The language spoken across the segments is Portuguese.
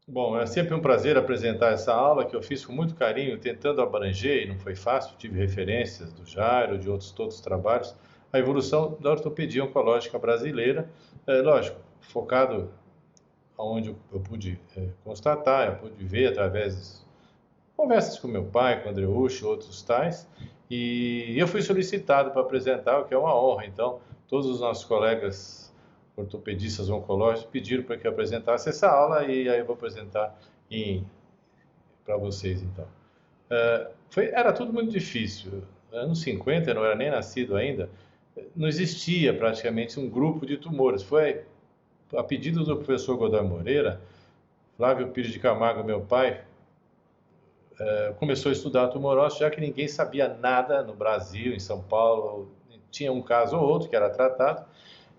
Bom, é sempre um prazer apresentar essa aula que eu fiz com muito carinho, tentando abranger, e não foi fácil, tive referências do Jairo, de outros todos os trabalhos, a evolução da ortopedia oncológica brasileira, lógico, focado onde eu pude constatar, eu pude ver através de conversas com meu pai, com o Andreucci, outros tais, e eu fui solicitado para apresentar, o que é uma honra. Então, todos os nossos colegas ortopedistas oncológicos pediram para que eu apresentasse essa aula e aí eu vou apresentar para vocês, então. Era tudo muito difícil. Anos 50, eu não era nem nascido ainda, não existia praticamente um grupo de tumores. Foi a pedido do professor Godoy Moreira, Flávio Pires de Camargo, meu pai, começou a estudar tumorose, já que ninguém sabia nada no Brasil, em São Paulo, tinha um caso ou outro que era tratado,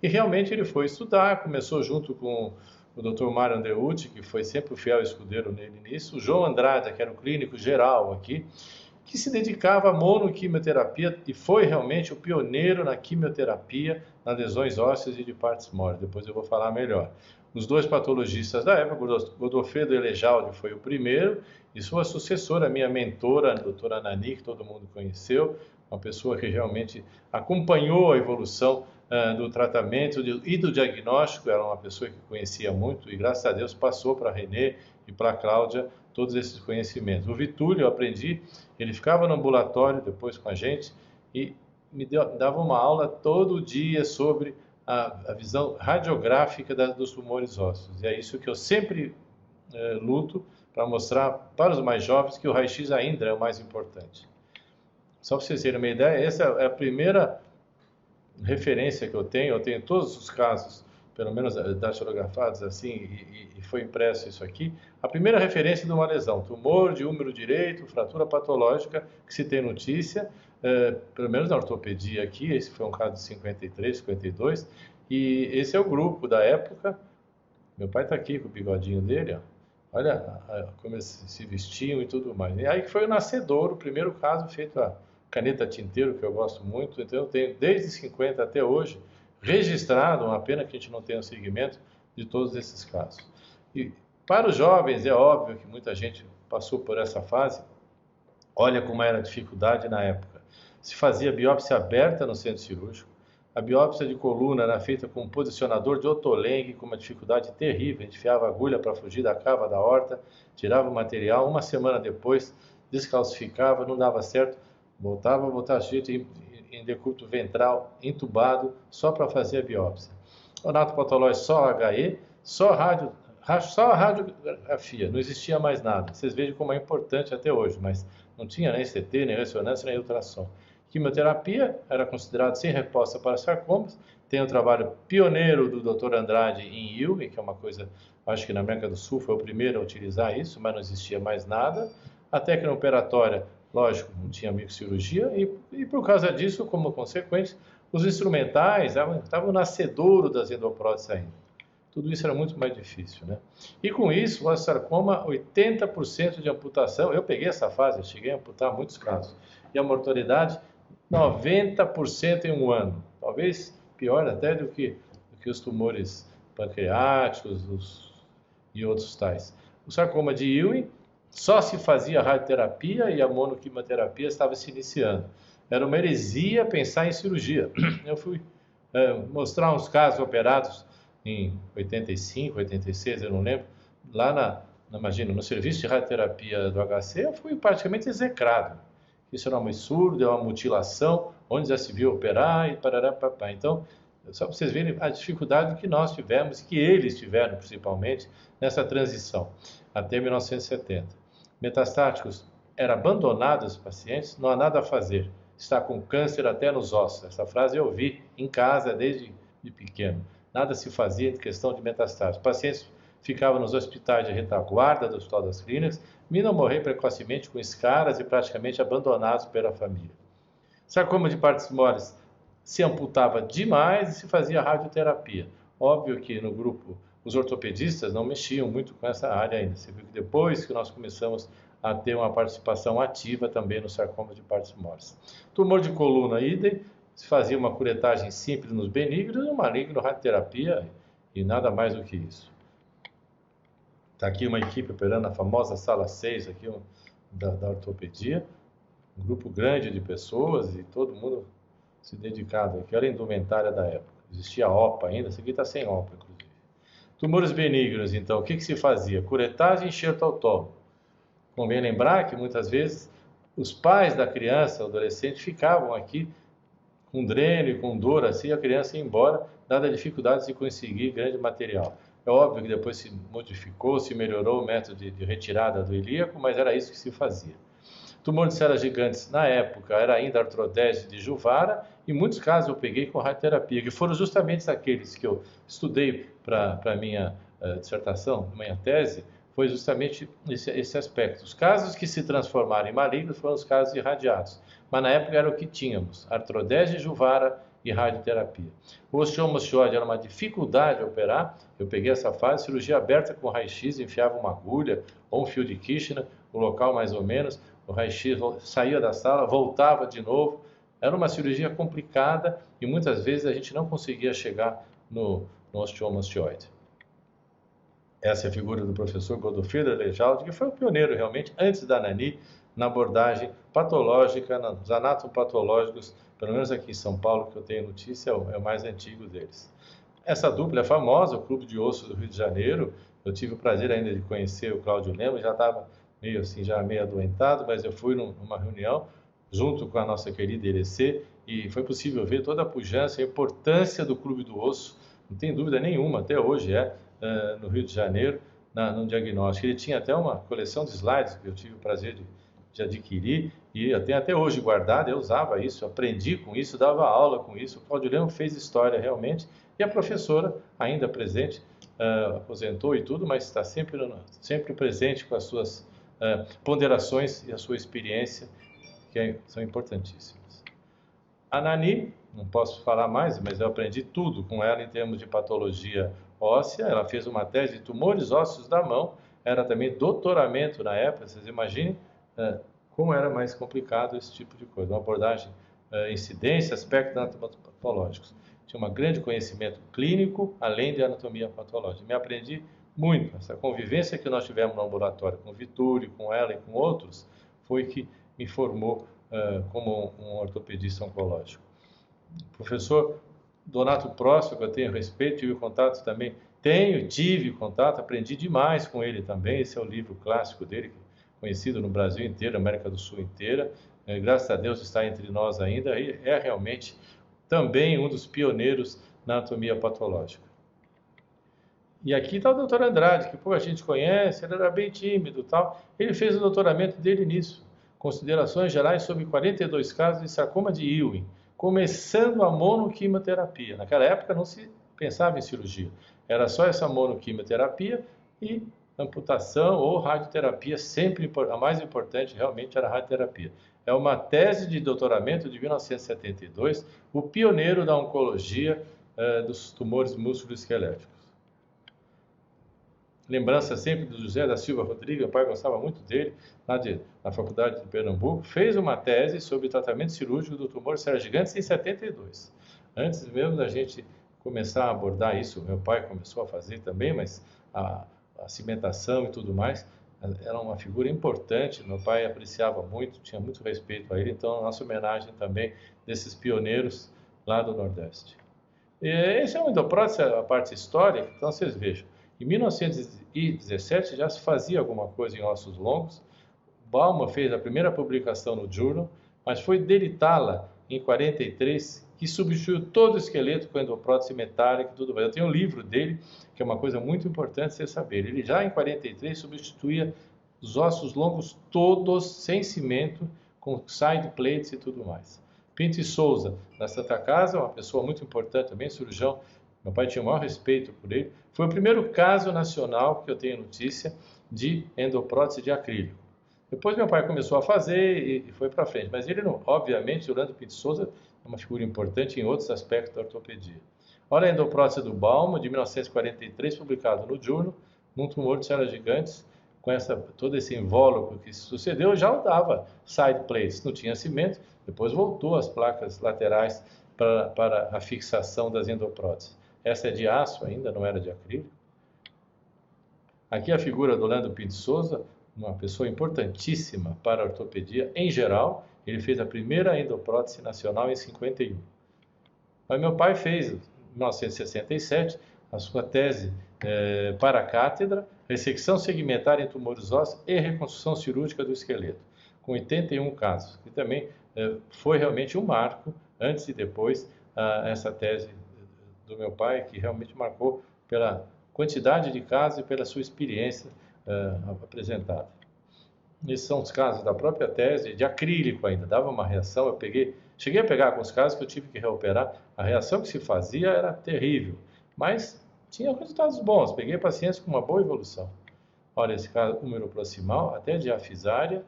e realmente ele foi estudar, começou junto com o Dr. Mário Andreucci, que foi sempre o fiel escudeiro nele nisso, o João Andrade, que era o clínico geral aqui, que se dedicava à monoquimioterapia e foi realmente o pioneiro na quimioterapia, nas lesões ósseas e de partes moles. Depois eu vou falar melhor. Os dois patologistas da época, Godofredo Elejalde foi o primeiro, e sua sucessora, minha mentora, a doutora Nani, que todo mundo conheceu, uma pessoa que realmente acompanhou a evolução do tratamento e do diagnóstico, era uma pessoa que conhecia muito e, graças a Deus, passou para a Renê e para a Cláudia todos esses conhecimentos. O Vitúlio, eu aprendi, ele ficava no ambulatório depois com a gente e dava uma aula todo dia sobre a visão radiográfica dos tumores ósseos. E é isso que eu sempre luto para mostrar para os mais jovens que o raio-x ainda é o mais importante. Só para vocês terem uma ideia, essa é a primeira referência que eu tenho todos os casos, pelo menos datilografados assim, e foi impresso isso aqui. A primeira referência de uma lesão, tumor de úmero direito, fratura patológica, que se tem notícia, pelo menos na ortopedia aqui, esse foi um caso de 53, 52, e esse é o grupo da época. Meu pai está aqui com o bigodinho dele, ó. Olha como eles se vestiam e tudo mais. E aí que foi o nascedor, o primeiro caso feito a caneta tinteiro, que eu gosto muito. Então eu tenho desde 50 até hoje registrado, uma pena que a gente não tenha um segmento de todos esses casos. E para os jovens é óbvio que muita gente passou por essa fase. Olha como era a dificuldade na época. Se fazia biópsia aberta no centro cirúrgico. A biópsia de coluna era feita com um posicionador de Ottoleng, com uma dificuldade terrível. A gente enfiava a agulha para fugir da cava da horta, tirava o material, uma semana depois descalcificava, não dava certo, voltava a botar sujeito em decúbito ventral, entubado, só para fazer a biópsia. Patológico só HE, só só a radiografia, não existia mais nada. Vocês vejam como é importante até hoje, mas não tinha nem CT, nem ressonância, nem ultrassom. Quimioterapia era considerado sem resposta para sarcomas. Tem um trabalho pioneiro do Dr. Andrade em Ewing, que é uma coisa, acho que na América do Sul foi o primeiro a utilizar isso, mas não existia mais nada. A técnica operatória, lógico, não tinha microcirurgia, e por causa disso, como consequência, os instrumentais estavam nascedouro das endopróteses ainda. Tudo isso era muito mais difícil, né? E com isso, o osteosarcoma, 80% de amputação. Eu peguei essa fase, eu cheguei a amputar muitos casos. E a mortalidade, 90% em um ano. Talvez pior até do que os tumores pancreáticos e outros tais. O sarcoma de Ewing só se fazia radioterapia e a monoquimioterapia estava se iniciando. Era uma heresia pensar em cirurgia. Eu fui mostrar uns casos operados em 85, 86, eu não lembro, lá imagina, no serviço de radioterapia do HC, eu fui praticamente execrado. Isso era um absurdo, é uma mutilação, onde já se viu operar e parará, papá. Então, só para vocês verem a dificuldade que nós tivemos, que eles tiveram principalmente, nessa transição, até 1970. Metastáticos, era abandonado os pacientes, não há nada a fazer, está com câncer até nos ossos. Essa frase eu ouvi em casa desde de pequeno. Nada se fazia em questão de metastáticos. Pacientes ficavam nos hospitais de retaguarda do Hospital das Clínicas, vindo a morrer precocemente com escaras e praticamente abandonados pela família. Sarcoma de partes moles se amputava demais e se fazia radioterapia. Óbvio que no grupo os ortopedistas não mexiam muito com essa área ainda. Você viu que depois que nós começamos a ter uma participação ativa também no sarcoma de partes moles. Tumor de coluna, idem, se fazia uma curetagem simples nos benignos e no maligno radioterapia e nada mais do que isso. Está aqui uma equipe operando na famosa sala 6 aqui, da ortopedia, um grupo grande de pessoas e todo mundo se dedicado aqui. Olha a indumentária da época. Existia OPA ainda, esse aqui está sem OPA, inclusive. Tumores benignos, então, o que se fazia? Curetagem e enxerto autólogo. Convém lembrar que muitas vezes os pais da criança, o adolescente, ficavam aqui com dreno e com dor, assim a criança ia embora, dada a dificuldade de conseguir grande material. É óbvio que depois se modificou, se melhorou o método de retirada do ilíaco, mas era isso que se fazia. Tumor de células gigantes, na época, era ainda artrodese de Juvara, e em muitos casos eu peguei com radioterapia, que foram justamente aqueles que eu estudei para a minha dissertação, minha tese, foi justamente esse aspecto. Os casos que se transformaram em malignos foram os casos irradiados, mas na época era o que tínhamos, artrodese de Juvara e radioterapia. O osteomosteoide era uma dificuldade de operar, eu peguei essa fase, cirurgia aberta com raio-x, enfiava uma agulha ou um fio de Kirchner, o local mais ou menos, o raio-x saía da sala, voltava de novo. Era uma cirurgia complicada e muitas vezes a gente não conseguia chegar no osteomosteoide. Essa é a figura do professor Godofredo Alejaldi, que foi o pioneiro realmente, antes da Nani, na abordagem patológica, nos anatomopatológicos, pelo menos aqui em São Paulo, que eu tenho notícia, é o mais antigo deles. Essa dupla é famosa, o Clube de Osso do Rio de Janeiro. Eu tive o prazer ainda de conhecer o Cláudio Lemos, já estava meio assim, já meio adoentado, mas eu fui numa reunião junto com a nossa querida Irecê e foi possível ver toda a pujança, a importância do Clube do Osso, não tem dúvida nenhuma, até hoje no Rio de Janeiro, no diagnóstico. Ele tinha até uma coleção de slides que eu tive o prazer de adquirir e eu tenho até hoje guardado, eu usava isso, aprendi com isso, dava aula com isso. O Cláudio Lemos fez história realmente e a professora, ainda presente, aposentou e tudo, mas está sempre presente com as suas ponderações e a sua experiência, que são importantíssimas. A Nani, não posso falar mais, mas eu aprendi tudo com ela em termos de patologia óssea. Ela fez uma tese de tumores ósseos da mão, era também doutoramento na época, vocês imaginem como era mais complicado esse tipo de coisa, uma abordagem, incidência, aspectos anatomopatológicos. Tinha um grande conhecimento clínico, além de anatomia patológica. Me aprendi muito. Essa convivência que nós tivemos no ambulatório com o Vitúrio, com ela e com outros, foi que me formou como um ortopedista oncológico. O professor Donato Próspero, que eu tenho respeito, tive contato também, tive contato, aprendi demais com ele também. Esse é o livro clássico dele, conhecido no Brasil inteiro, América do Sul inteira. Graças a Deus está entre nós ainda, e é realmente também um dos pioneiros na anatomia patológica. E aqui está o doutor Andrade, que a gente conhece, ele era bem tímido e tal. Ele fez o doutoramento dele nisso, considerações gerais sobre 42 casos de sarcoma de Ewing, começando a monoquimioterapia. Naquela época não se pensava em cirurgia, era só essa monoquimioterapia e amputação ou radioterapia, sempre a mais importante realmente era a radioterapia. É uma tese de doutoramento de 1972, o pioneiro da oncologia dos tumores músculo-esqueléticos. Lembrança sempre do José da Silva Rodrigues, meu pai gostava muito dele, na Faculdade de Pernambuco, fez uma tese sobre tratamento cirúrgico do tumor de células gigantes em 72. Antes mesmo da gente começar a abordar isso, meu pai começou a fazer também, mas a cimentação e tudo mais, era uma figura importante, meu pai apreciava muito, tinha muito respeito a ele, então a nossa homenagem também desses pioneiros lá do Nordeste. E esse é um endoprótese, a parte histórica, então vocês vejam, em 1917 já se fazia alguma coisa em ossos longos. Baumann fez a primeira publicação no Journal, mas foi Delitala, em 43, que substituiu todo o esqueleto com endoprótese metálica e tudo mais. Eu tenho um livro dele, que é uma coisa muito importante você saber. Ele já em 43 substituía os ossos longos todos, sem cimento, com side plates e tudo mais. Pinto e Souza, da Santa Casa, uma pessoa muito importante também, cirurgião. Meu pai tinha o maior respeito por ele. Foi o primeiro caso nacional que eu tenho notícia de endoprótese de acrílico. Depois meu pai começou a fazer e foi para frente. Mas ele, não, obviamente, Orlando Pinto Souza é uma figura importante em outros aspectos da ortopedia. Olha a endoprótese do Baumann, de 1943, publicado no Journal, num tumor de células gigantes, com todo esse invólucro que sucedeu, já dava side plates, não tinha cimento, depois voltou as placas laterais para a fixação das endopróteses. Essa é de aço ainda, não era de acrílico. Aqui a figura do Leandro Pinto Souza, uma pessoa importantíssima para a ortopedia em geral. Ele fez a primeira endoprótese nacional em 51. Mas meu pai fez, em 1967, a sua tese para a cátedra, ressecção segmentar em tumores ósseos e reconstrução cirúrgica do esqueleto, com 81 casos. E também foi realmente um marco, antes e depois, essa tese do meu pai, que realmente marcou pela quantidade de casos e pela sua experiência apresentada. Esses são os casos da própria tese, de acrílico ainda, dava uma reação, cheguei a pegar alguns casos que eu tive que reoperar, a reação que se fazia era terrível, mas tinha resultados bons, peguei pacientes com uma boa evolução. Olha, esse caso húmero proximal, até diafisária,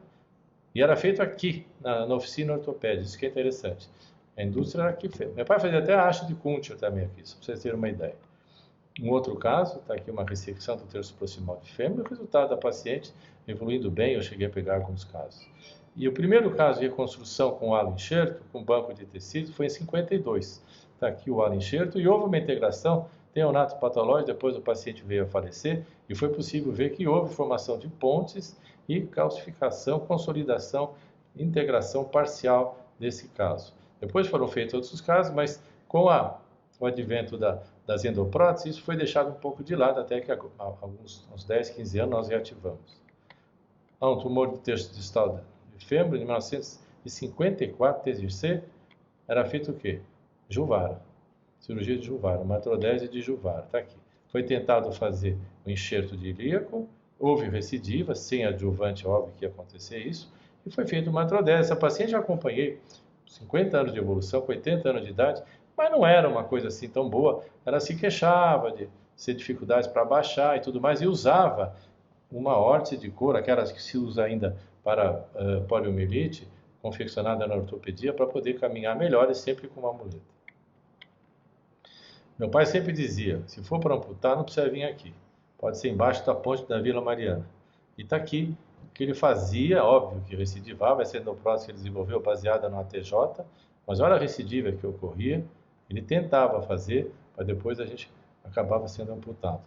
e era feito aqui, na oficina ortopédica, isso que é interessante. A indústria era aqui feita. Meu pai fazia até a haste de Kunter também aqui, só para vocês terem uma ideia. Um outro caso, está aqui uma ressecção do terço proximal de fêmur, o resultado da paciente evoluindo bem, eu cheguei a pegar alguns casos. E o primeiro caso de reconstrução com halo enxerto, com banco de tecidos, foi em 52. Está aqui o halo enxerto e houve uma integração neonato patológico, depois o paciente veio a falecer e foi possível ver que houve formação de pontes e calcificação, consolidação, integração parcial desse caso. Depois foram feitos outros casos, mas com o advento das endopróteses, isso foi deixado um pouco de lado, até que há uns 10, 15 anos nós reativamos. Um tumor de terço distal de fêmur, em 1954, TGC, era feito o quê? Juvara, cirurgia de Juvara, uma artrodese de Juvara, está aqui. Foi tentado fazer o enxerto de ilíaco, houve recidiva, sem adjuvante, óbvio que ia acontecer isso, e foi feita uma artrodese. Essa paciente eu acompanhei 50 anos de evolução, com 80 anos de idade, mas não era uma coisa assim tão boa. Ela se queixava de ter dificuldades para baixar e tudo mais, e usava uma órtese de couro, aquelas que se usa ainda para poliomielite, confeccionada na ortopedia, para poder caminhar melhor e sempre com uma muleta. Meu pai sempre dizia, se for para amputar, não precisa vir aqui. Pode ser embaixo da ponte da Vila Mariana. E está aqui o que ele fazia, óbvio que recidivava, essa endoprótese que ele desenvolveu baseada no ATJ, mas olha a recidiva que ocorria, ele tentava fazer, mas depois a gente acabava sendo amputado.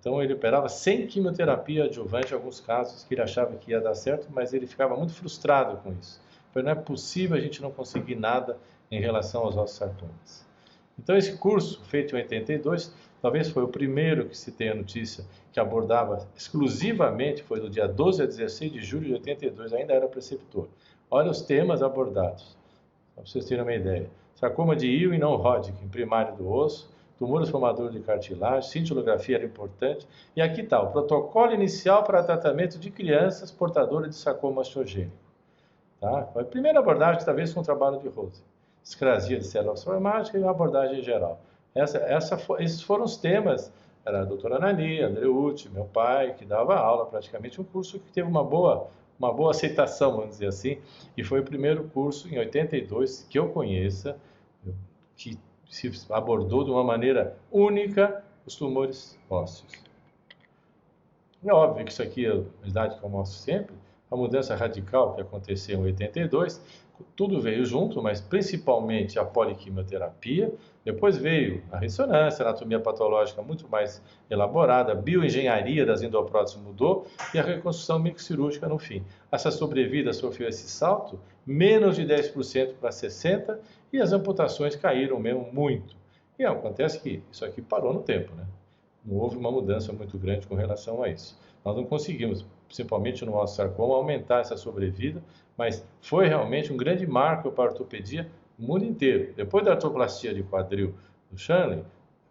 Então ele operava sem quimioterapia adjuvante, em alguns casos que ele achava que ia dar certo, mas ele ficava muito frustrado com isso. Foi, não é possível a gente não conseguir nada em relação aos osteosarcomas. Então esse curso, feito em 82, talvez foi o primeiro que se tem a notícia que abordava exclusivamente, foi do dia 12 a 16 de julho de 82, ainda era preceptor. Olha os temas abordados, para vocês terem uma ideia. Sarcoma de Ewing e não-Hodgkin, primário do osso, tumores formadores de cartilagem, cintilografia era importante. E aqui está, o protocolo inicial para tratamento de crianças portadoras de sarcoma osteogênico. Tá? A primeira abordagem, talvez, com o trabalho de Rose. Escrasia de células somáticas e uma abordagem geral. Esses foram os temas. Era a doutora Anani, André Uti, meu pai, que dava aula, praticamente um curso que teve uma boa aceitação, vamos dizer assim, e foi o primeiro curso em 82 que eu conheça, que se abordou de uma maneira única os tumores ósseos. É óbvio que isso aqui é a idade que eu mostro sempre, a mudança radical que aconteceu em 82, tudo veio junto, mas principalmente a poliquimioterapia, depois veio a ressonância, a anatomia patológica muito mais elaborada, a bioengenharia das endopróteses mudou e a reconstrução microcirúrgica no fim. Essa sobrevida sofreu esse salto, menos de 10% para 60%, e as amputações caíram mesmo muito. E acontece que isso aqui parou no tempo, né? Não houve uma mudança muito grande com relação a isso. Nós não conseguimos, principalmente no osteosarcoma, aumentar essa sobrevida, mas foi realmente um grande marco para a ortopedia no mundo inteiro. Depois da artroplastia de quadril do Shanley,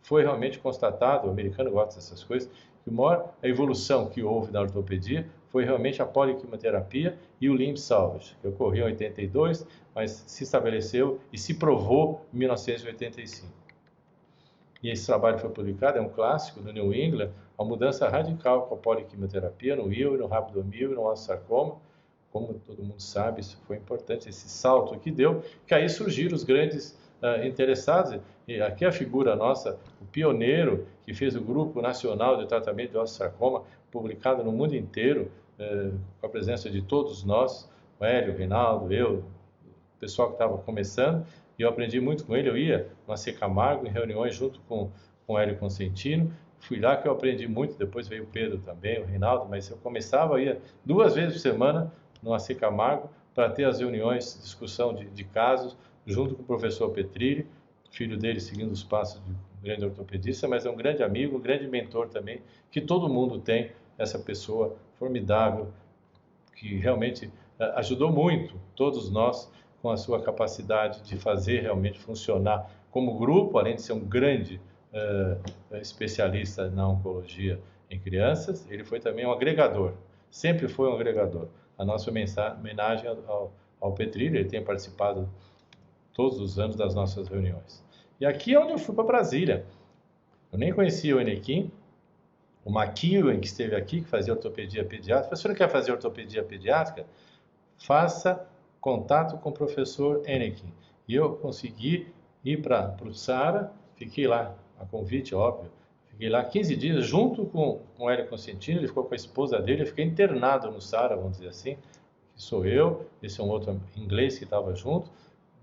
foi realmente constatado, o americano gosta dessas coisas, que a evolução que houve na ortopedia foi realmente a poliquimioterapia e o limb salvage, que ocorreu em 82, mas se estabeleceu e se provou em 1985. E esse trabalho foi publicado, é um clássico do New England, uma mudança radical com a poliquimioterapia no Ewing, no rhabdomyopathy, no osteosarcoma. Como todo mundo sabe, isso foi importante, esse salto que deu, que aí surgiram os grandes interessados. E aqui a figura nossa, o pioneiro que fez o Grupo Nacional de Tratamento de Osteosarcoma, publicado no mundo inteiro, com a presença de todos nós, o Hélio, o Reinaldo, eu, o pessoal que estava começando, e eu aprendi muito com ele. Eu ia no AC Camargo, em reuniões junto com o Hélio Consentino, fui lá que eu aprendi muito, depois veio o Pedro também, o Reinaldo, mas eu começava, ia 2 vezes por semana no AC Camargo para ter as reuniões, discussão de casos, junto com o professor Petrilli, filho dele seguindo os passos de um grande ortopedista, mas é um grande amigo, um grande mentor também, que todo mundo tem, essa pessoa formidável, que realmente ajudou muito todos nós com a sua capacidade de fazer realmente funcionar como grupo, além de ser um grande especialista na oncologia em crianças, ele foi também um agregador, sempre foi um agregador. A nossa homenagem ao Petrilli, ele tem participado todos os anos das nossas reuniões. E aqui é onde eu fui para Brasília. Eu nem conhecia o Enequim, o McEwen, que esteve aqui, que fazia ortopedia pediátrica. Se você não quer fazer ortopedia pediátrica, faça contato com o professor Enequim. E eu consegui ir para o Sara, fiquei lá, a convite, óbvio, fiquei lá 15 dias junto com o Hélio Consentino, ele ficou com a esposa dele, eu fiquei internado no Sara, vamos dizer assim, que sou eu, esse é um outro inglês que estava junto,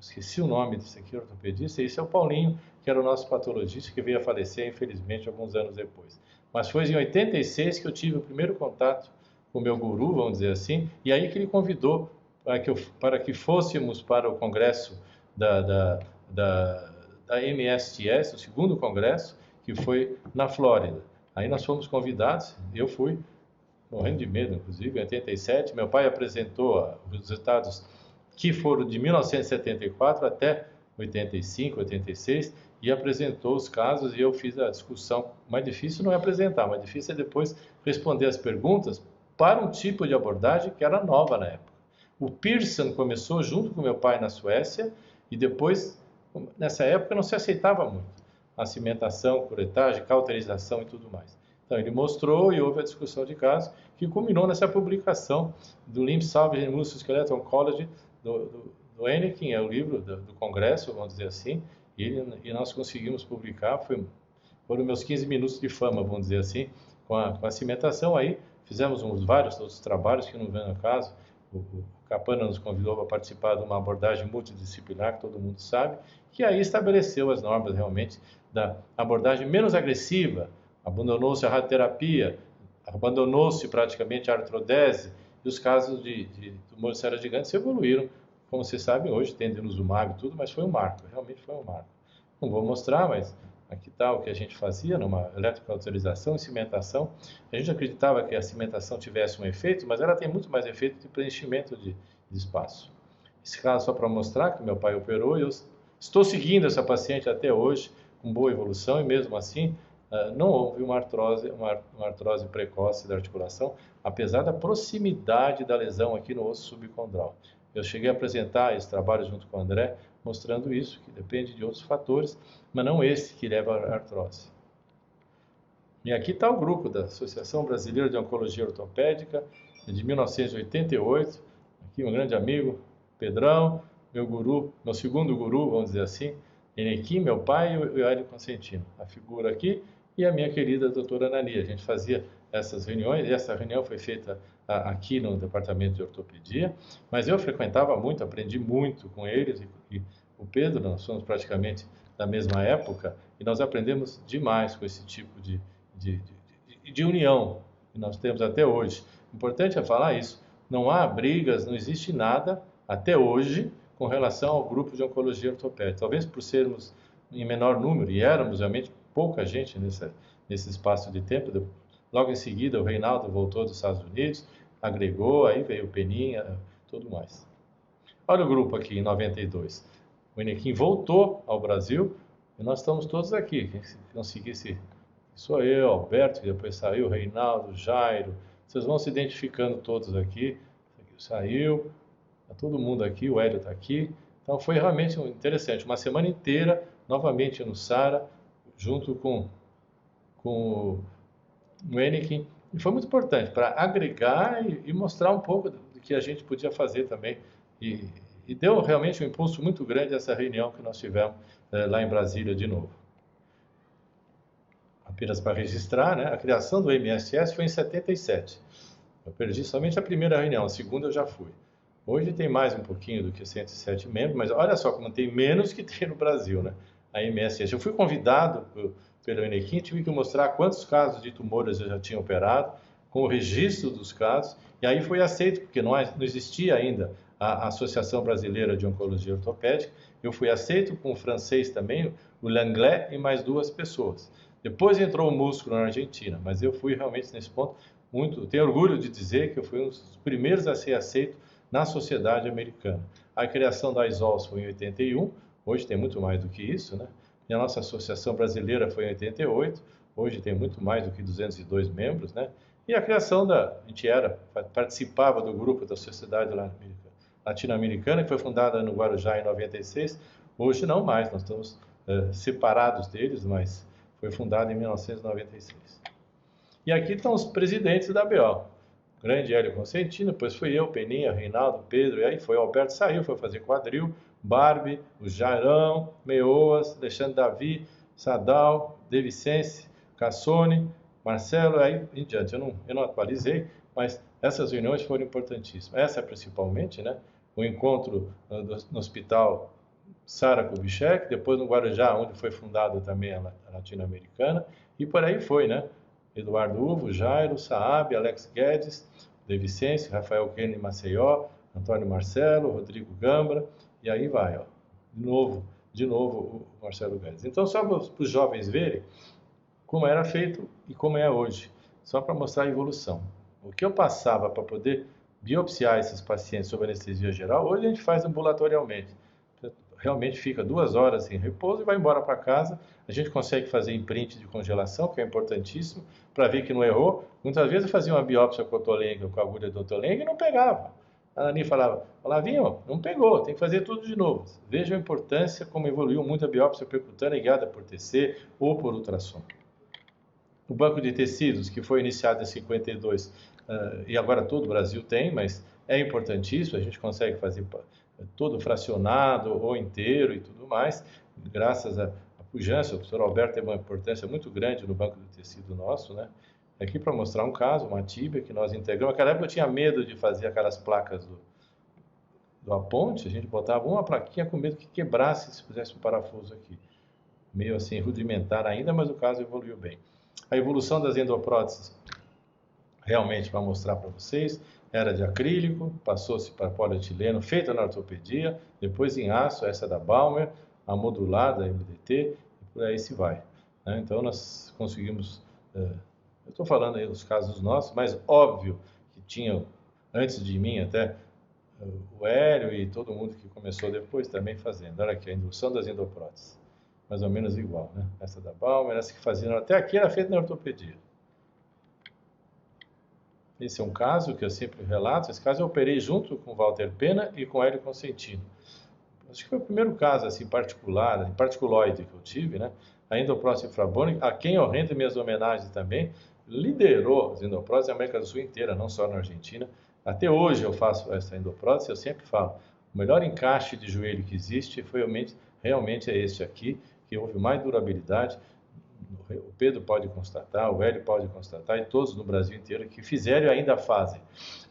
esqueci o nome desse aqui, ortopedista, e esse é o Paulinho, que era o nosso patologista, que veio a falecer, infelizmente, alguns anos depois. Mas foi em 86 que eu tive o primeiro contato com o meu guru, vamos dizer assim, e aí que ele convidou para que fôssemos para o congresso da MSTS, o segundo congresso, que foi na Flórida. Aí nós fomos convidados, eu fui, morrendo de medo, inclusive, em 87, meu pai apresentou os resultados que foram de 1974 até 85, 86, e apresentou os casos e eu fiz a discussão. O mais difícil não é apresentar, o mais difícil é depois responder as perguntas para um tipo de abordagem que era nova na época. O Pearson começou junto com meu pai na Suécia e depois, nessa época, não se aceitava muito a cimentação, curetagem, cauterização e tudo mais. Então ele mostrou e houve a discussão de casos que culminou nessa publicação do Limb Salvage and Musculoskeletal Oncology do Enequim, é o livro do congresso, vamos dizer assim, e nós conseguimos publicar, foram meus 15 minutos de fama, vamos dizer assim, com a cimentação. Aí fizemos vários outros trabalhos que não vem ao caso. O Capana nos convidou para participar de uma abordagem multidisciplinar, que todo mundo sabe, que aí estabeleceu as normas realmente da abordagem menos agressiva, abandonou-se a radioterapia, abandonou-se praticamente a artrodese, e os casos de tumor de células gigantes evoluíram, como vocês sabem hoje, tem denosumab e tudo, mas foi um marco, realmente foi um marco. Não vou mostrar, mas aqui está o que a gente fazia numa eletrocauterização e cimentação. A gente acreditava que a cimentação tivesse um efeito, mas ela tem muito mais efeito de preenchimento de espaço. Esse caso só para mostrar que meu pai operou, e eu estou seguindo essa paciente até hoje, com boa evolução, e mesmo assim não houve uma artrose precoce da articulação, apesar da proximidade da lesão aqui no osso subcondral. Eu cheguei a apresentar esse trabalho junto com o André, mostrando isso, que depende de outros fatores, mas não esse que leva à artrose. E aqui está o grupo da Associação Brasileira de Oncologia Ortopédica, de 1988, aqui um grande amigo, Pedrão, meu guru, meu segundo guru, vamos dizer assim, Enequim, meu pai, e o Hélio Consentino, a figura aqui, e a minha querida doutora Nani. A gente fazia essas reuniões, e essa reunião foi feita aqui no departamento de ortopedia, mas eu frequentava muito, aprendi muito com eles, e o Pedro, nós somos praticamente da mesma época, e nós aprendemos demais com esse tipo de união que nós temos até hoje. O importante é falar isso, não há brigas, não existe nada, até hoje, com relação ao grupo de oncologia ortopédica. Talvez por sermos em menor número, e éramos realmente pouca gente nesse espaço de tempo. Logo em seguida, o Reinaldo voltou dos Estados Unidos, agregou, aí veio o Peninha, tudo mais. Olha o grupo aqui, em 92. O Enequim voltou ao Brasil, e nós estamos todos aqui. Quem conseguisse, sou eu, Alberto, que depois saiu, Reinaldo, Jairo. Vocês vão se identificando todos aqui. Saiu, está todo mundo aqui, o Hélio está aqui. Então foi realmente interessante. Uma semana inteira, novamente no Sara, junto com o Enequim. E foi muito importante para agregar e mostrar um pouco do que a gente podia fazer também. E deu realmente um impulso muito grande essa reunião que nós tivemos lá em Brasília de novo. Apenas para registrar, né? A criação do MSS foi em 77. Eu perdi somente a primeira reunião, a segunda eu já fui. Hoje tem mais um pouquinho do que 107 membros, mas olha só como tem menos que tem no Brasil, né? A MSS. Eu fui convidado pelo Enequim, tive que mostrar quantos casos de tumores eu já tinha operado, com o registro dos casos, e aí foi aceito, porque não existia ainda a Associação Brasileira de Oncologia Ortopédica. Eu fui aceito com o francês também, o Langlais, e mais 2 pessoas. Depois entrou o músculo na Argentina, mas eu fui realmente nesse ponto tenho orgulho de dizer que eu fui um dos primeiros a ser aceito na sociedade americana. A criação da ISOLS foi em 81, hoje tem muito mais do que isso, né? E a nossa Associação Brasileira foi em 88, hoje tem muito mais do que 202 membros, né? E a criação a gente participava do grupo da Sociedade Latino-Americana, que foi fundada no Guarujá em 96, hoje não mais, nós estamos separados deles, mas foi fundada em 1996. E aqui estão os presidentes da BO. Grande Hélio Consentino, depois fui eu, Peninha, Reinaldo, Pedro, e aí foi o Alberto, saiu, foi fazer quadril, Barbie, o Jairão, Meoas, Alexandre Davi, Sadal, De Vicense, Cassone, Marcelo, aí em diante. Eu não atualizei, mas essas reuniões foram importantíssimas. Essa principalmente, né? O encontro no Hospital Sara Kubitschek, depois no Guarujá, onde foi fundada também a Latino-Americana, e por aí foi, né? Eduardo Uvo, Jairo, Saab, Alex Guedes, De Vicense, Rafael Kennedy Maceió, Antônio Marcelo, Rodrigo Gambra, e aí vai, ó. De novo o Marcelo Guedes. Então, só para os jovens verem como era feito e como é hoje, só para mostrar a evolução. O que eu passava para poder biopsiar esses pacientes sob anestesia geral, hoje a gente faz ambulatorialmente. Realmente fica 2 horas em repouso e vai embora para casa. A gente consegue fazer imprint de congelação, que é importantíssimo, para ver que não errou. Muitas vezes eu fazia uma biópsia com a agulha do Otolenga e não pegava. A Ani falava, Olavinho, não pegou, tem que fazer tudo de novo. Vejam a importância, como evoluiu muito a biópsia percutânea guiada por TC ou por ultrassom. O banco de tecidos, que foi iniciado em 52, e agora todo o Brasil tem, mas é importantíssimo, a gente consegue fazer todo fracionado ou inteiro e tudo mais, graças à pujança. O professor Alberto teve uma importância muito grande no banco de tecido nosso, né? Aqui para mostrar um caso, uma tíbia que nós integramos. Naquela época eu tinha medo de fazer aquelas placas do aponte, a gente botava uma plaquinha com medo que quebrasse se fizesse um parafuso aqui. Meio assim rudimentar ainda, mas o caso evoluiu bem. A evolução das endopróteses, realmente para mostrar para vocês, era de acrílico, passou-se para polietileno, feita na ortopedia, depois em aço, essa da Baumer, a modular da MDT, e por aí se vai. Né? Então nós conseguimos, eu estou falando aí dos casos nossos, mas óbvio que tinha, antes de mim até, o Hélio e todo mundo que começou depois também fazendo. Olha aqui, a indução das endopróteses, mais ou menos igual, né? Essa da Baumer, essa que faziam, até aqui era feita na ortopedia. Esse é um caso que eu sempre relato. Esse caso eu operei junto com o Walter Pena e com o Hélio Consentino. Acho que foi o primeiro caso assim, particular, particuloide que eu tive, né? A endoprótese infrabônica, a quem eu rendo minhas homenagens também, liderou as endopróteses na América do Sul inteira, não só na Argentina. Até hoje eu faço essa endoprótese, eu sempre falo, o melhor encaixe de joelho que existe foi realmente é este aqui, que houve mais durabilidade. O Pedro pode constatar, o Hélio pode constatar, e todos no Brasil inteiro que fizeram e ainda fazem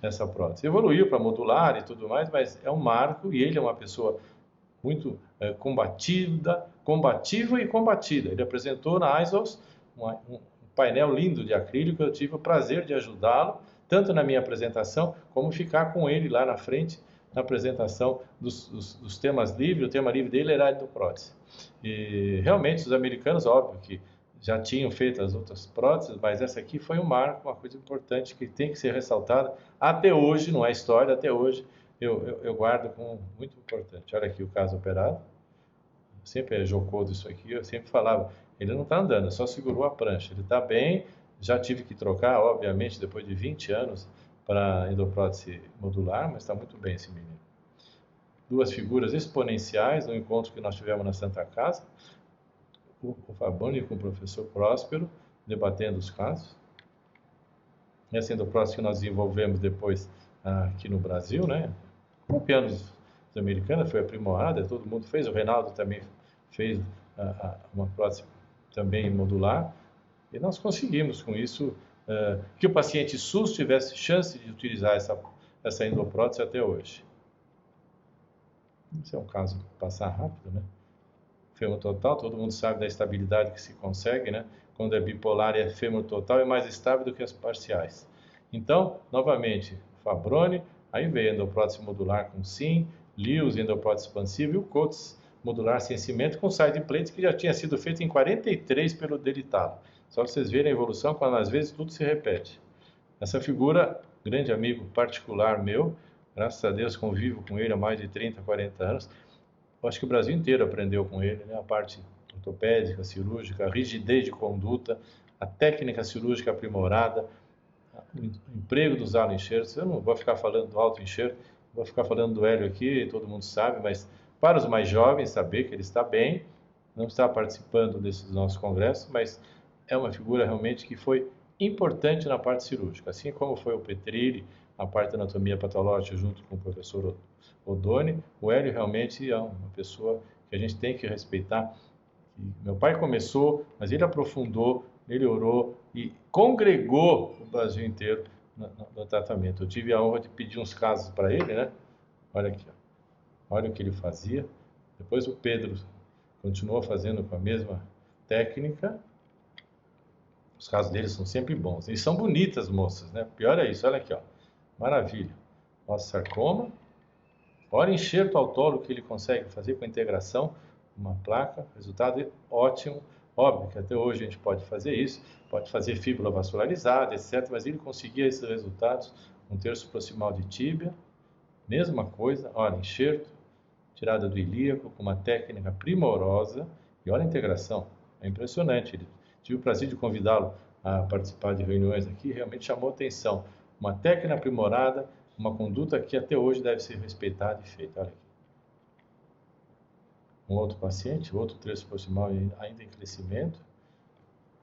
essa prótese. Evoluiu para modular e tudo mais, mas é um marco, e ele é uma pessoa muito combativa e combatida. Ele apresentou na ISOS um painel lindo de acrílico, eu tive o prazer de ajudá-lo, tanto na minha apresentação, como ficar com ele lá na frente, na apresentação dos temas livres. O tema livre dele era a endoprótese. E realmente os americanos, óbvio que já tinham feito as outras próteses, mas essa aqui foi um marco, uma coisa importante que tem que ser ressaltada. Até hoje, não é história, até hoje eu guardo como muito importante. Olha aqui o caso operado. Sempre é jocoso isso aqui, eu sempre falava, ele não está andando, só segurou a prancha. Ele está bem, já tive que trocar, obviamente, depois de 20 anos, para endoprótese modular, mas está muito bem esse menino. 2 figuras exponenciais no encontro que nós tivemos na Santa Casa. O Fabani com o professor Próspero, debatendo os casos. Essa endoprótese que nós desenvolvemos depois aqui no Brasil, né? Copiando os americanos, foi aprimorada, todo mundo fez. O Reinaldo também fez uma prótese também modular. E nós conseguimos com isso que o paciente SUS tivesse chance de utilizar essa endoprótese até hoje. Esse é um caso passar rápido, né? fêmur total, todo mundo sabe da estabilidade que se consegue, né? Quando é bipolar e é fêmur total, é mais estável do que as parciais. Então, novamente, Fabrone, aí veio endoprótese modular com SIM, Lewis, endoprótese expansiva, e o Coates, modular sem cimento, com side plate, que já tinha sido feito em 43 pelo Delitalo. Só para vocês verem a evolução, quando às vezes tudo se repete. Essa figura, grande amigo particular meu, graças a Deus convivo com ele há mais de 30, 40 anos. Eu acho que o Brasil inteiro aprendeu com ele, né? A parte ortopédica, cirúrgica, a rigidez de conduta, a técnica cirúrgica aprimorada, o emprego dos halo-enxertos. Eu não vou ficar falando do auto-enxerto, vou ficar falando do hélio aqui, todo mundo sabe, mas para os mais jovens saber que ele está bem, não está participando desses nossos congressos, mas é uma figura realmente que foi importante na parte cirúrgica, assim como foi o Petrilli, na parte de anatomia patológica, junto com o professor Odoni. O Hélio realmente é uma pessoa que a gente tem que respeitar. Meu pai começou, mas ele aprofundou, melhorou e congregou o Brasil inteiro no tratamento. Eu tive a honra de pedir uns casos para ele, né? Olha aqui, ó. Olha o que ele fazia. Depois o Pedro continuou fazendo com a mesma técnica. Os casos deles são sempre bons. E são bonitas, moças, né? Pior é isso, olha aqui, ó. Maravilha. Osteosarcoma. Olha o enxerto autólogo que ele consegue fazer com a integração, uma placa, resultado ótimo. Óbvio que até hoje a gente pode fazer isso, pode fazer fíbula vascularizada, etc. Mas ele conseguia esses resultados, um terço proximal de tíbia, mesma coisa, olha, enxerto, tirada do ilíaco, com uma técnica primorosa, e olha a integração, é impressionante. Tive o prazer de convidá-lo a participar de reuniões aqui, realmente chamou atenção. Uma técnica aprimorada, uma conduta que até hoje deve ser respeitada e feita. Olha aqui. Um outro paciente, outro terço proximal ainda em crescimento.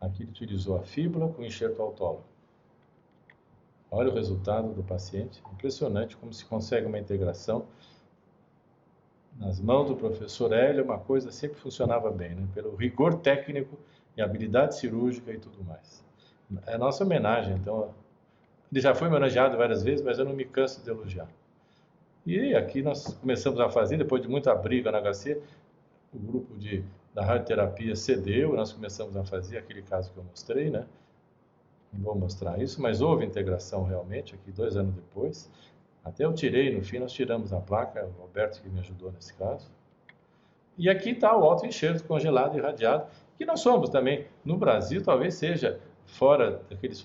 Aqui ele utilizou a fíbula com enxerto autólogo. Olha o resultado do paciente. Impressionante como se consegue uma integração. Nas mãos do professor Hélio, uma coisa sempre funcionava bem, né? Pelo rigor técnico e habilidade cirúrgica e tudo mais. É a nossa homenagem, então. Ele já foi homenageado várias vezes, mas eu não me canso de elogiar. E aqui nós começamos a fazer, depois de muita briga na HC, o grupo da radioterapia cedeu, nós começamos a fazer aquele caso que eu mostrei, né? Não vou mostrar isso, mas houve integração realmente, aqui 2 anos depois. Até eu tirei, no fim nós tiramos a placa, o Roberto que me ajudou nesse caso. E aqui está o autoenxerto congelado e irradiado, que nós somos também, no Brasil, talvez seja fora daqueles...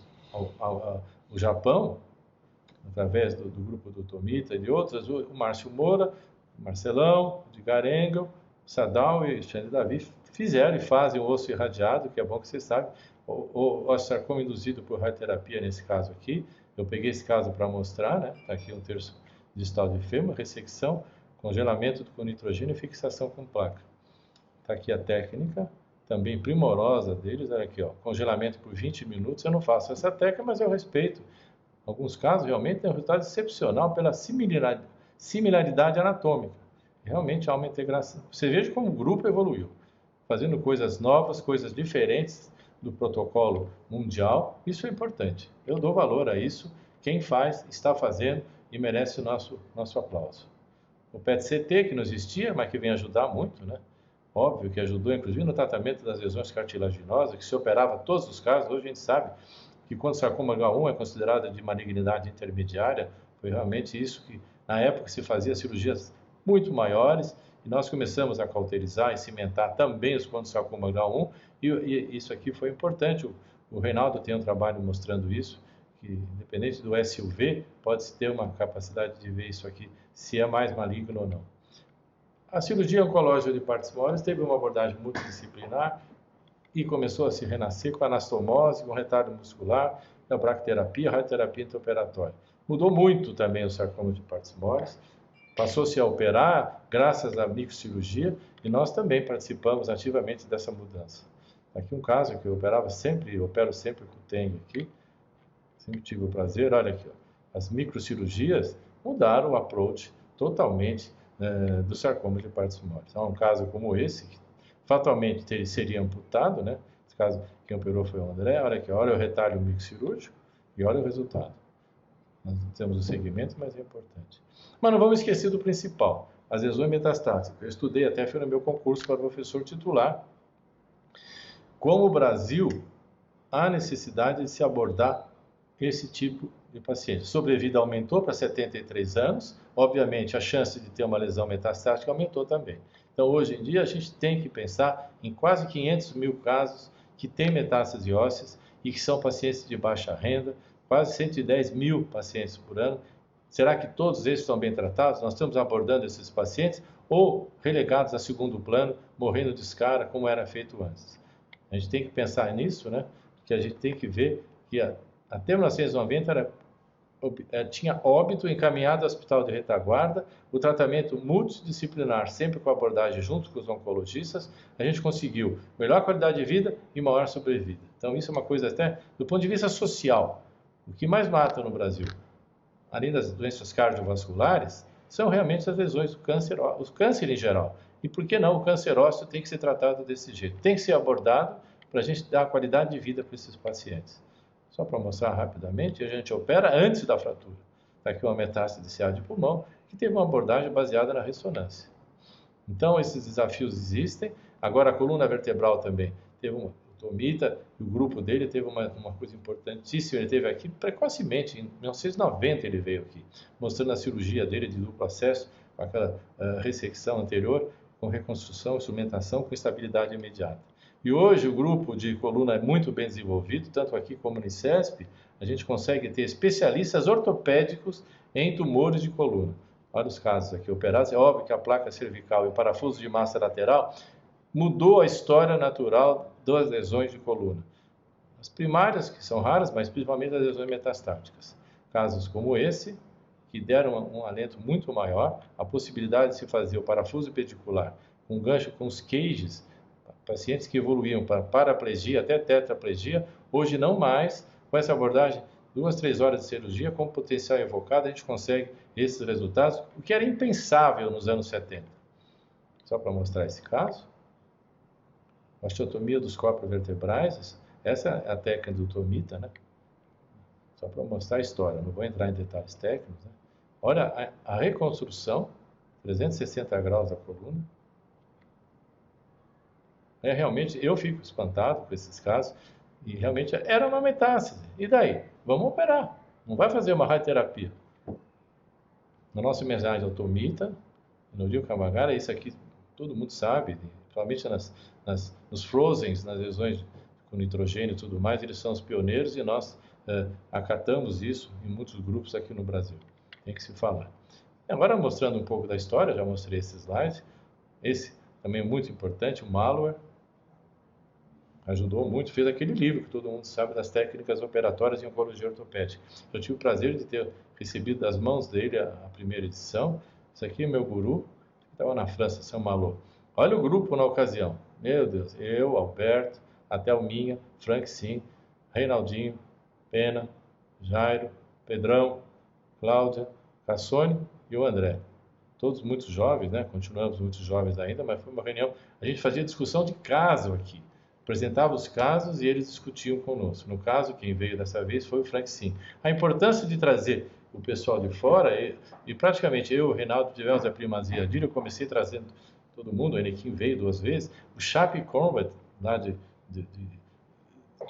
o Japão, através do grupo do Tomita e de outras, o Márcio Moura, o Marcelão, o Edgar Engel, o Sadal e o Xande Davi fizeram e fazem o osso irradiado, que é bom que você sabe, o osteosarcoma induzido por radioterapia nesse caso aqui. Eu peguei esse caso para mostrar, né? Está aqui um terço distal de fêmur, ressecção, congelamento com nitrogênio e fixação com placa. Está aqui a técnica, também primorosa deles, olha aqui, ó, congelamento por 20 minutos. Eu não faço essa técnica, mas eu respeito. Em alguns casos, realmente, tem um resultado excepcional pela similaridade anatômica. Realmente há uma integração. Você veja como o grupo evoluiu, fazendo coisas novas, coisas diferentes do protocolo mundial. Isso é importante. Eu dou valor a isso. Quem faz, está fazendo e merece o nosso aplauso. O PET-CT, que não existia, mas que vem ajudar muito, né? Óbvio que ajudou, inclusive, no tratamento das lesões cartilaginosas, que se operava todos os casos. Hoje a gente sabe que quando o sarcoma H1 é considerado de malignidade intermediária, foi realmente isso que, na época, se fazia cirurgias muito maiores, e nós começamos a cauterizar e cimentar também os pontos de sarcoma H1, e isso aqui foi importante. O Reinaldo tem um trabalho mostrando isso, que independente do SUV, pode-se ter uma capacidade de ver isso aqui, se é mais maligno ou não. A cirurgia oncológica de partes moles teve uma abordagem multidisciplinar e começou a se renascer com anastomose, com retardo muscular, a bracterapia, a radioterapia intraoperatória. Mudou muito também o sarcoma de partes moles, passou-se a operar graças à microcirurgia e nós também participamos ativamente dessa mudança. Aqui um caso que eu opero sempre com o TENG aqui, sempre tive o prazer, olha aqui, ó, as microcirurgias mudaram o approach totalmente do sarcoma de partes moles. Então, um caso como esse, que fatalmente seria amputado, né? Esse caso, quem operou foi o André, olha aqui, olha o retalho microcirúrgico e olha o resultado. Nós temos o segmento, mas é importante. Mas não vamos esquecer do principal, as lesões metastáticas. Eu estudei até, foi no meu concurso para professor titular, como o Brasil há necessidade de se abordar esse tipo de paciente. Sobrevida aumentou para 73 anos, obviamente a chance de ter uma lesão metastática aumentou também. Então hoje em dia a gente tem que pensar em quase 500 mil casos que têm metástase ósseas e que são pacientes de baixa renda, quase 110 mil pacientes por ano. Será que todos esses estão bem tratados? Nós estamos abordando esses pacientes ou relegados a segundo plano, morrendo de escara, como era feito antes? A gente tem que pensar nisso, né? Porque a gente tem que ver que até 1990 tinha óbito encaminhado ao hospital de retaguarda, o tratamento multidisciplinar, sempre com abordagem junto com os oncologistas, a gente conseguiu melhor qualidade de vida e maior sobrevida. Então isso é uma coisa até do ponto de vista social. O que mais mata no Brasil, além das doenças cardiovasculares, são realmente as lesões do câncer, o câncer em geral. E por que não o câncer ósseo tem que ser tratado desse jeito? Tem que ser abordado para a gente dar qualidade de vida para esses pacientes. Só para mostrar rapidamente, a gente opera antes da fratura. Está aqui uma metástase de CA de pulmão, que teve uma abordagem baseada na ressonância. Então, esses desafios existem. Agora, a coluna vertebral também teve uma Tomita, e o grupo dele teve uma coisa importantíssima. Ele teve aqui precocemente, em 1990 ele veio aqui, mostrando a cirurgia dele de duplo acesso, com aquela ressecção anterior, com reconstrução, instrumentação, com estabilidade imediata. E hoje o grupo de coluna é muito bem desenvolvido, tanto aqui como no ICESP, a gente consegue ter especialistas ortopédicos em tumores de coluna. Olha os casos aqui operados. É óbvio que a placa cervical e o parafuso de massa lateral mudou a história natural das lesões de coluna. As primárias, que são raras, mas principalmente as lesões metastáticas. Casos como esse, que deram um alento muito maior, a possibilidade de se fazer o parafuso pedicular com gancho com os cages, pacientes que evoluíam para paraplegia até tetraplegia, hoje não mais, com essa abordagem, 2, 3 horas de cirurgia, com potencial invocado, a gente consegue esses resultados, o que era impensável nos anos 70. Só para mostrar esse caso. Osteotomia dos corpos vertebrais, essa é a técnica do Tomita, né? Só para mostrar a história, não vou entrar em detalhes técnicos, né? Olha a reconstrução, 360 graus da coluna. Realmente, eu fico espantado com esses casos, e realmente era uma metástase. E daí? Vamos operar, não vai fazer uma radioterapia. Na nossa homenagem ao Tomita, no Rio Camagara, isso aqui todo mundo sabe, principalmente nos frozens, nas lesões com nitrogênio e tudo mais, eles são os pioneiros e nós acatamos isso em muitos grupos aqui no Brasil. Tem que se falar. E agora, mostrando um pouco da história, já mostrei esse slide. Esse também é muito importante, o malware. Ajudou muito, fez aquele livro que todo mundo sabe das técnicas operatórias em oncologia ortopédica. Eu tive o prazer de ter recebido das mãos dele a primeira edição. Esse aqui é meu guru, que estava na França, São Malo. Olha o grupo na ocasião. Meu Deus, eu, Alberto, até o Minha, Frank Sim, Reinaldinho, Pena, Jairo, Pedrão, Cláudia, Cassone e o André. Todos muito jovens, né? Continuamos muito jovens ainda, mas foi uma reunião. A gente fazia discussão de caso aqui. Apresentava os casos e eles discutiam conosco. No caso, quem veio dessa vez foi o Frank Sim. A importância de trazer o pessoal de fora, e praticamente eu e o Reinaldo tivemos a primazia dele, eu comecei trazendo todo mundo, o Enequim veio 2 vezes, o Chape Combat, lá de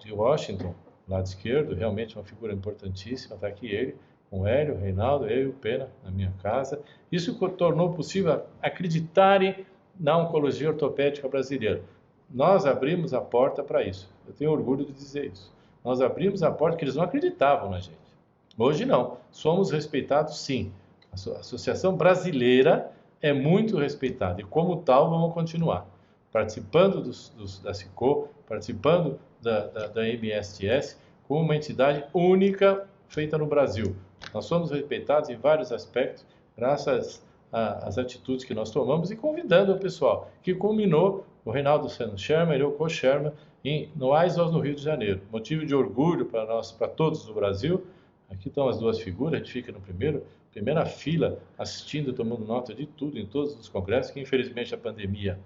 Washington, lado esquerdo, realmente uma figura importantíssima, está aqui ele, com o Hélio, o Reinaldo, eu e o Pena, na minha casa. Isso tornou possível acreditarem na oncologia ortopédica brasileira. Nós abrimos a porta para isso. Eu tenho orgulho de dizer isso. Nós abrimos a porta que eles não acreditavam na gente. Hoje não. Somos respeitados, sim. A Associação Brasileira é muito respeitada e, como tal, vamos continuar. Participando da SICO, participando da MSTS, como uma entidade única feita no Brasil. Nós somos respeitados em vários aspectos, graças às atitudes que nós tomamos e convidando o pessoal, que culminou o Reinaldo sendo chairman, eu co-chairman, no AISOS no Rio de Janeiro. Motivo de orgulho para nós, para todos do Brasil. Aqui estão as 2 figuras, a gente fica primeira fila, assistindo, tomando nota de tudo, em todos os congressos, que infelizmente a pandemia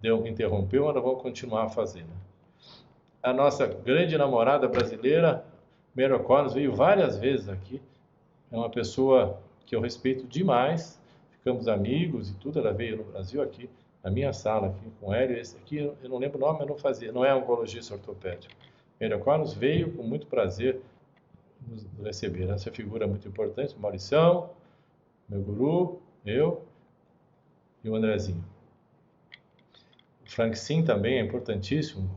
interrompeu, mas nós vamos continuar fazendo. A nossa grande namorada brasileira, Mary O'Connor, veio várias vezes aqui, é uma pessoa que eu respeito demais, ficamos amigos e tudo, ela veio no Brasil aqui, na minha sala, aqui com Hélio, esse aqui, eu não lembro o nome, eu não fazia, não é oncologista ortopédico. Hélio Aquanos veio com muito prazer nos receber, essa figura muito importante, Maurição, meu guru, eu e o Andrezinho. O Frank Sim também é importantíssimo,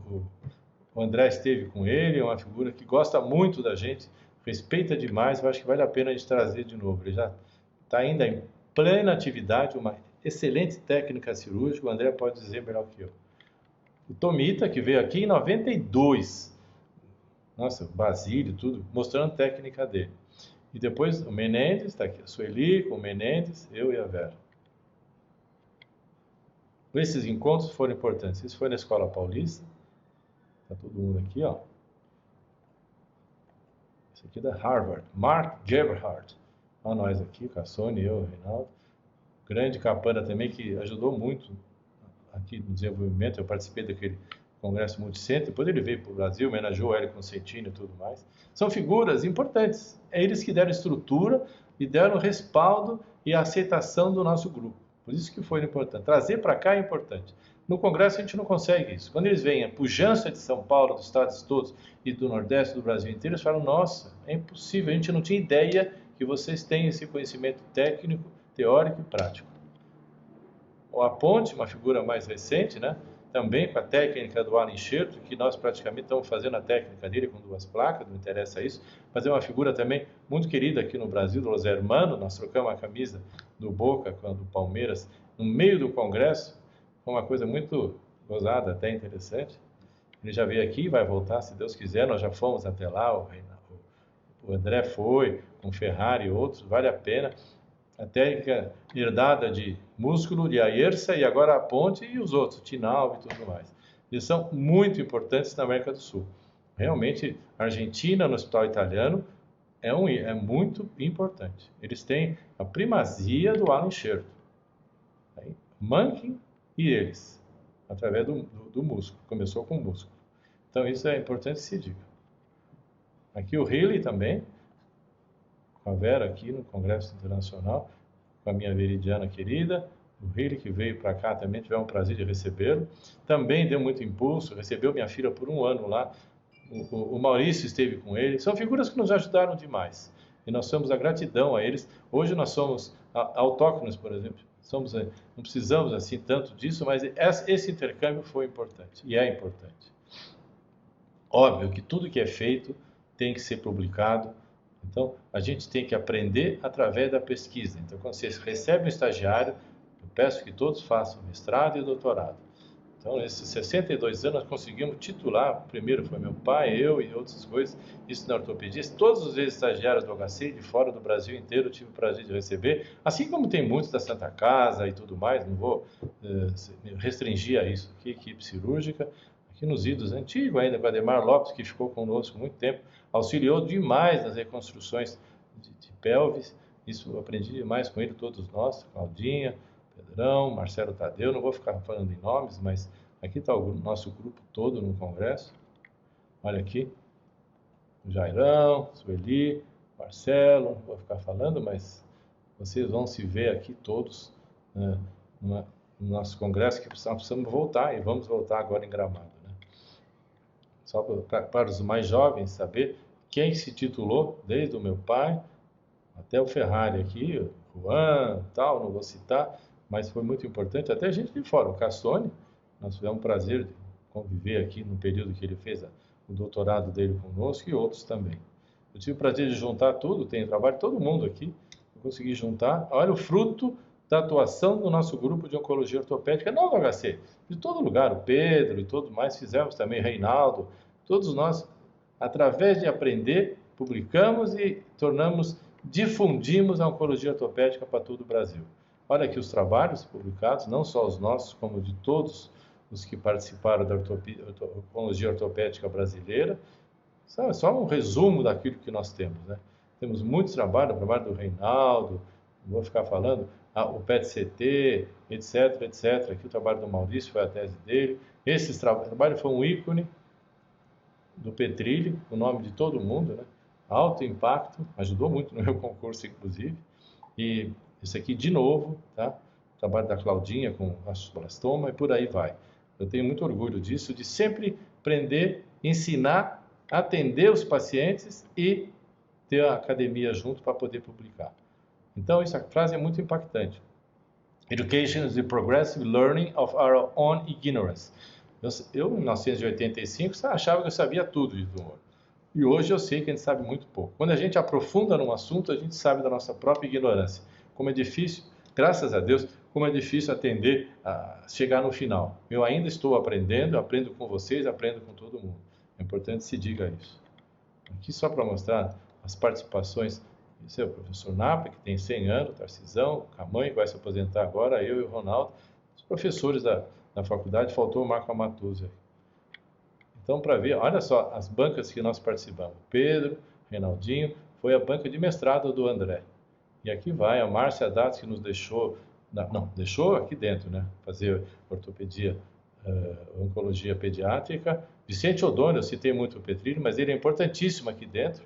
o André esteve com ele, é uma figura que gosta muito da gente, respeita demais, eu acho que vale a pena a gente trazer de novo. Ele já está ainda em plena atividade, uma excelente técnica cirúrgica, o André pode dizer melhor que eu. O Tomita, que veio aqui em 92, nossa, Basílio, tudo, mostrando a técnica dele. E depois o Menendez, está aqui, a Sueli com o Menendez, eu e a Vera. Esses encontros foram importantes. Isso foi na Escola Paulista. Está todo mundo aqui, ó. Esse aqui é da Harvard. Mark Gerhardt. Olha nós aqui, Cassone, eu, Reinaldo. Grande Capana também, que ajudou muito aqui no desenvolvimento. Eu participei daquele congresso multicentro. Depois ele veio para o Brasil, homenageou o Hélio Consentino e tudo mais. São figuras importantes. É eles que deram estrutura e deram respaldo e aceitação do nosso grupo. Por isso que foi importante. Trazer para cá é importante. No Congresso a gente não consegue isso. Quando eles vêm a pujança de São Paulo, dos estados todos e do Nordeste, do Brasil inteiro, eles falam, nossa, é impossível, a gente não tinha ideia que vocês têm esse conhecimento técnico, teórico e prático. A Ponte, uma figura mais recente, né? Também com a técnica do Alan Enxerto, que nós praticamente estamos fazendo a técnica dele com 2 placas, não interessa isso, mas é uma figura também muito querida aqui no Brasil, do Los Hermanos. Nós trocamos a camisa do Boca com a do Palmeiras no meio do Congresso, foi uma coisa muito gozada, até interessante. Ele já veio aqui, vai voltar, se Deus quiser, nós já fomos até lá, o André foi, com o Ferrari e outros, vale a pena. A técnica herdada de músculo, de Ayersa, e agora a Ponte e os outros, Tinalvo e tudo mais. Eles são muito importantes na América do Sul. Realmente, a Argentina, no Hospital Italiano, é muito importante. Eles têm a primazia do Alan Enxerto. Mankin e eles, através do músculo. Começou com o músculo. Então, isso é importante que se diga. Aqui o Healy também, com a Vera aqui no Congresso Internacional, com a minha veridiana querida, o Healy que veio para cá também, tivemos um prazer de recebê-lo. Também deu muito impulso, recebeu minha filha por 1 ano lá. O Maurício esteve com ele. São figuras que nos ajudaram demais. E nós somos a gratidão a eles. Hoje nós somos autóctonos, por exemplo. Não precisamos assim tanto disso, mas esse intercâmbio foi importante e é importante. Óbvio que tudo que é feito tem que ser publicado. Então, a gente tem que aprender através da pesquisa. Então, quando você recebe um estagiário, eu peço que todos façam mestrado e doutorado. Então, nesses 62 anos, nós conseguimos titular. O primeiro foi meu pai, eu e outras coisas, isso na ortopedia. Todos os ex-estagiários do HC, de fora do Brasil inteiro, eu tive o prazer de receber. Assim como tem muitos da Santa Casa e tudo mais, não vou restringir a isso aqui, equipe cirúrgica. Aqui nos idos antigos ainda, com o Ademar Lopes, que ficou conosco muito tempo, auxiliou demais nas reconstruções de pelvis. Isso eu aprendi demais com ele, todos nós, Claudinha, Pedrão, Marcelo Tadeu, não vou ficar falando em nomes, mas aqui está o nosso grupo todo no Congresso. Olha aqui, o Jairão, Sueli, Marcelo, não vou ficar falando, mas vocês vão se ver aqui todos no nosso Congresso, que precisamos voltar, e vamos voltar agora em Gramado. Só para os mais jovens saber quem se titulou, desde o meu pai até o Ferrari aqui, o Juan, tal, não vou citar, mas foi muito importante, até gente de fora, o Cassone, nós tivemos o prazer de conviver aqui no período que ele fez o doutorado dele conosco e outros também. Eu tive o prazer de juntar tudo, tem trabalho de todo mundo aqui, eu consegui juntar, olha o fruto da atuação do nosso grupo de oncologia ortopédica, não do HC, de todo lugar, o Pedro e todos mais, fizemos também, Reinaldo, todos nós, através de aprender, publicamos e difundimos a oncologia ortopédica para todo o Brasil. Olha aqui os trabalhos publicados, não só os nossos, como de todos os que participaram da oncologia ortopédica brasileira. Só um resumo daquilo que nós temos, né? Temos muitos trabalhos, o trabalho do Reinaldo, não vou ficar falando, o PET-CT, etc, etc. Aqui o trabalho do Maurício foi a tese dele. Esse trabalho foi um ícone do Petrilli, o nome de todo mundo, né? alto impacto, ajudou muito no meu concurso, inclusive. E isso aqui, de novo, tá? Trabalho da Claudinha com astroblastoma e por aí vai. Eu tenho muito orgulho disso, de sempre aprender, ensinar, atender os pacientes e ter a academia junto para poder publicar. Então, essa frase é muito impactante. Education is the progressive learning of our own ignorance. Eu, em 1985, achava que eu sabia tudo de tumor. E hoje eu sei que a gente sabe muito pouco. Quando a gente aprofunda num assunto, a gente sabe da nossa própria ignorância. Como é difícil, graças a Deus, como é difícil atender a chegar no final. Eu ainda estou aprendendo, aprendo com vocês, aprendo com todo mundo. É importante que se diga isso. Aqui só para mostrar as participações. Esse é o professor Napa, que tem 100 anos, Tarcisão, Camanho, que vai se aposentar agora, eu e o Ronaldo. Os professores da faculdade, faltou o Marco Amatuzzi. Então, para ver, olha só as bancas que nós participamos. Pedro, Reinaldinho, foi a banca de mestrado do André. E aqui vai a Márcia Datos, que nos deixou, não, deixou aqui dentro, né? Fazer ortopedia, oncologia pediátrica. Vicente O'Donnell, eu citei muito o Petrilho, mas ele é importantíssimo aqui dentro.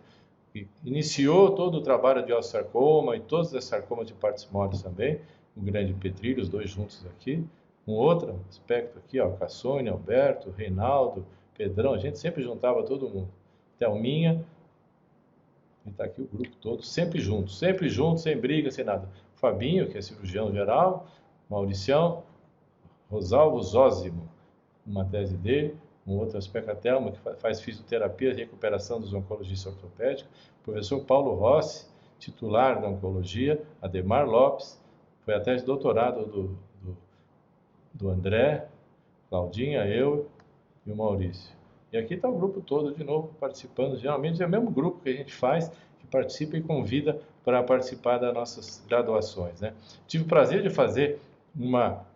E iniciou todo o trabalho de osteosarcoma e todos os sarcomas de partes moles também. O grande Petrilho, os dois juntos aqui. Um outro aspecto aqui, ó, Cassone, Alberto, Reinaldo, Pedrão, a gente sempre juntava todo mundo. Thelminha, e está aqui o grupo todo, sempre junto, sem briga, sem nada. Fabinho, que é cirurgião geral, Mauricião, Rosalvo Zósimo, uma tese dele, um outro aspecto, a Thelma, que faz fisioterapia e recuperação dos oncologistas ortopédicos, professor Paulo Rossi, titular da oncologia, Ademar Lopes, foi a tese de doutorado do André, Claudinha, eu e o Maurício. E aqui está o grupo todo de novo participando. Geralmente é o mesmo grupo que a gente faz, que participa e convida para participar das nossas graduações, né? Tive o prazer de fazer uma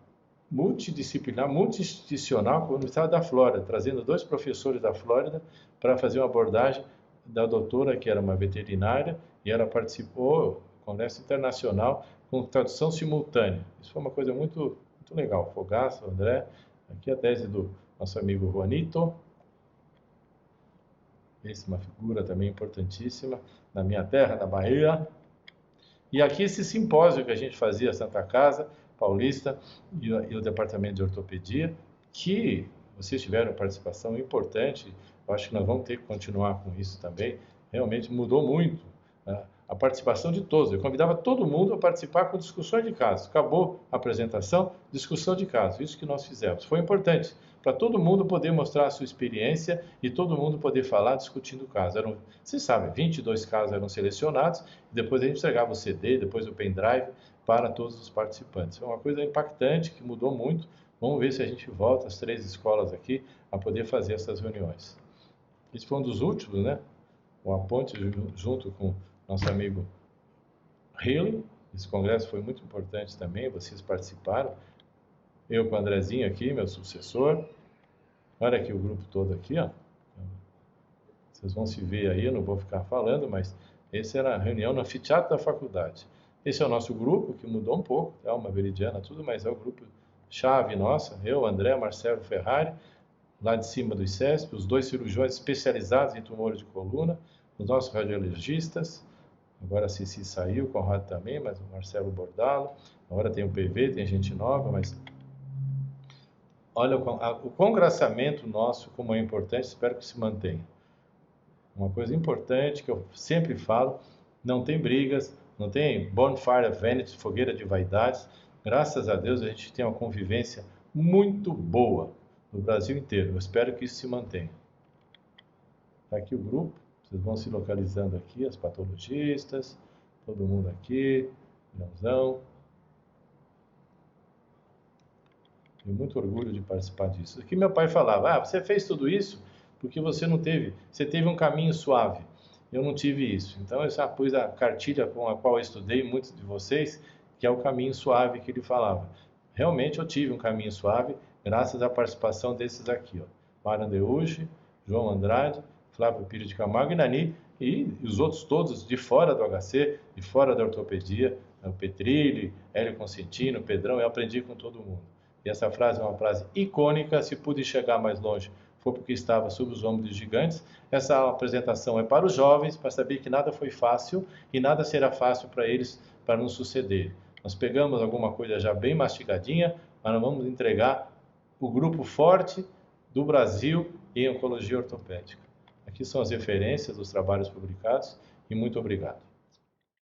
multidisciplinar, multi-institucional com a Universidade da Flórida, trazendo 2 professores da Flórida para fazer uma abordagem da doutora, que era uma veterinária, e ela participou do Congresso Internacional com tradução simultânea. Isso foi uma coisa muito legal. Fogaça, André, aqui a tese do nosso amigo Juanito. Essa é uma figura também importantíssima na minha terra, na Bahia. E aqui esse simpósio que a gente fazia, Santa Casa Paulista e o Departamento de Ortopedia, que vocês tiveram participação importante. Eu acho que nós vamos ter que continuar com isso também. Realmente mudou muito, né, a participação de todos. Eu convidava todo mundo a participar com discussões de casos. Acabou a apresentação, discussão de casos. Isso que nós fizemos. Foi importante para todo mundo poder mostrar a sua experiência e todo mundo poder falar discutindo o caso. Vocês sabem, 22 casos eram selecionados, e depois a gente entregava o CD, depois o pendrive para todos os participantes. É uma coisa impactante que mudou muito. Vamos ver se a gente volta às 3 escolas aqui a poder fazer essas reuniões. Esse foi um dos últimos, né? O Aponte junto com nosso amigo Haley. Esse congresso foi muito importante também, vocês participaram. Eu com o Andrezinho aqui, meu sucessor. Olha aqui o grupo todo aqui, ó. Vocês vão se ver aí, eu não vou ficar falando, mas essa era a reunião no anfiteatro da faculdade. Esse é o nosso grupo, que mudou um pouco, é uma veridiana, tudo, mas é o grupo chave nossa. Eu, André, Marcelo Ferrari, lá de cima do ICESP, os 2 cirurgiões especializados em tumores de coluna, os nossos radiologistas. Agora a Cici saiu, o Conrado também, mas o Marcelo Bordalo. Agora tem o PV, tem gente nova, mas olha o congraçamento nosso, como é importante, espero que se mantenha. Uma coisa importante que eu sempre falo, não tem brigas, não tem bonfire of vanity, fogueira de vaidades. Graças a Deus a gente tem uma convivência muito boa no Brasil inteiro. Eu espero que isso se mantenha. Está aqui o grupo, vocês vão se localizando aqui, as patologistas, todo mundo aqui, Leãozão. Tenho muito orgulho de participar disso. Aqui meu pai falava, você fez tudo isso porque você teve um caminho suave. Eu não tive isso. Então eu já pus a cartilha com a qual eu estudei, muitos de vocês, que é o caminho suave que ele falava. Realmente eu tive um caminho suave, graças à participação desses aqui, ó. Mário Andeucci, João Andrade, Flávio Pires de Camargo e Nani, e os outros todos de fora do HC, de fora da ortopedia, o Petrilli, Hélio Consentino, Pedrão, eu aprendi com todo mundo. E essa frase é uma frase icônica, se pude chegar mais longe, foi porque estava sob os ombros de gigantes. Essa apresentação é para os jovens, para saber que nada foi fácil e nada será fácil para eles para nos suceder. Nós pegamos alguma coisa já bem mastigadinha, mas nós vamos entregar o grupo forte do Brasil em oncologia ortopédica. Aqui são as referências dos trabalhos publicados e muito obrigado.